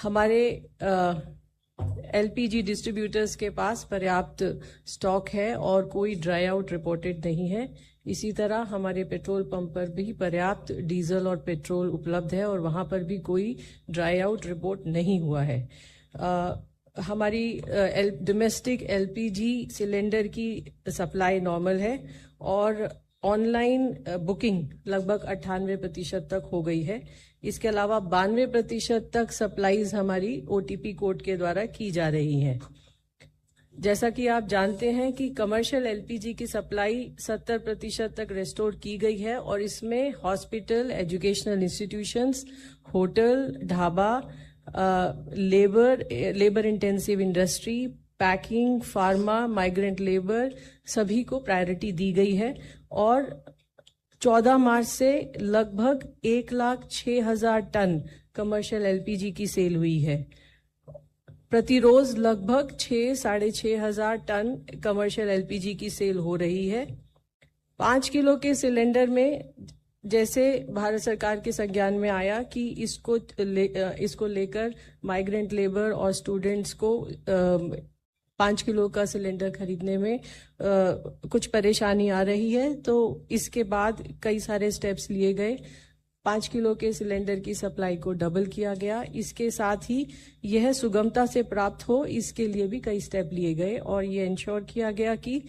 हमारे LPG distributors के पास पर्याप्त स्टॉक है और कोई ड्राई आउट रिपोर्टेड नहीं है। इसी तरह हमारे पेट्रोल पंप पर भी पर्याप्त डीजल और पेट्रोल उपलब्ध है और वहां पर भी कोई ड्राई आउट रिपोर्ट नहीं हुआ है। हमारी डोमेस्टिक एलपीजी सिलेंडर की सप्लाई नॉर्मल है और ऑनलाइन बुकिंग लगभग 98% तक हो गई है। इसके अलावा 92% तक सप्लाईज हमारी ओटीपी कोड के द्वारा की जा रही हैं। जैसा कि आप जानते हैं कि कमर्शियल एलपीजी की सप्लाई 70% तक रेस्टोर की गई है और इसमें hospital, educational institutions, hotel, dhaba, labour intensive industry, packing, pharma, migrant labour सभी को प्रायोरिटी दी गई है और 14 मार्च से लगभग 1,06,000 टन कमर्शियल एलपीजी की सेल हुई है। प्रतिरोज लगभग 6,500 टन कमर्शियल एलपीजी की सेल हो रही है। 5 किलो के सिलेंडर में जैसे भारत सरकार के संज्ञान में आया कि इसको लेकर माइग्रेंट लेबर और स्टूडेंट्स को 5 किलो का सिलेंडर खरीदने में कुछ परेशानी आ रही है, तो इसके बाद कई सारे स्टेप्स लिए गए। 5 किलो के सिलेंडर की सप्लाई को डबल किया गया। इसके साथ ही यह सुगमता से प्राप्त हो, इसके लिए भी कई स्टेप लिए गए और ये इंश्योर किया गया कि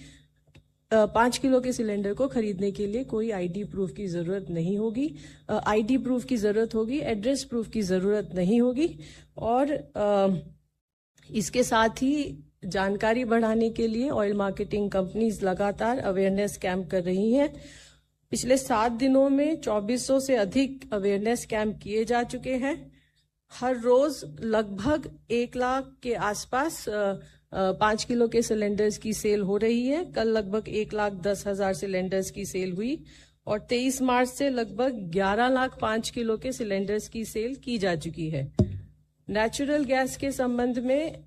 5 किलो के सिलेंडर को खरीदने के लिए कोई आईडी प्रूफ की जरूरत नहीं होगी। आईडी प्रूफ की जरूरत होगी, एड्रेस प्रूफ की जरूरत नहीं होगी। और इसके साथ ही जानकारी बढ़ाने के लिए ऑयल मार्केटिंग कंपनीज लगातार अवेयरनेस कैंप कर रही हैं। पिछले 7 दिनों में 2400 से अधिक अवेयरनेस कैंप किए जा चुके हैं। हर रोज लगभग 1 लाख के आसपास 5 किलो के सिलेंडर्स की सेल हो रही है। कल लगभग 1,10,000 सिलेंडर्स की सेल हुई और 23 मार्च से लगभग 11 लाख 5 किलो के सिलेंडर्स की सेल की जा चुकी है। नेचुरल गैस के संबंध में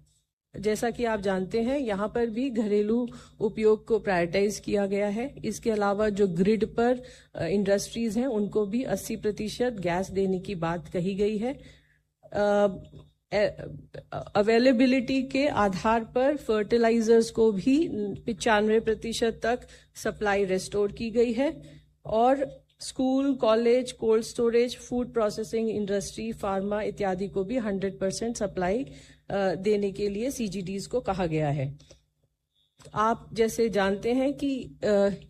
जैसा कि आप जानते हैं, यहाँ पर भी घरेलू उपयोग को प्रायोरिटाइज किया गया है। इसके अलावा जो ग्रिड पर इंडस्ट्रीज हैं उनको भी 80% गैस देने की बात कही गई है। अवेलेबिलिटी के आधार पर फर्टिलाइजर्स को भी 95% तक सप्लाई रेस्टोर की गई है और school, college, cold storage, food processing industry, pharma इत्यादि को भी 100% सप्लाई देने के लिए सीजीडीज को कहा गया है। आप जैसे जानते हैं कि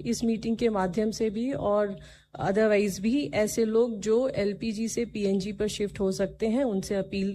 इस मीटिंग के माध्यम से भी और अदरवाइज भी ऐसे लोग जो एलपीजी से पीएनजी पर शिफ्ट हो सकते हैं, उनसे अपील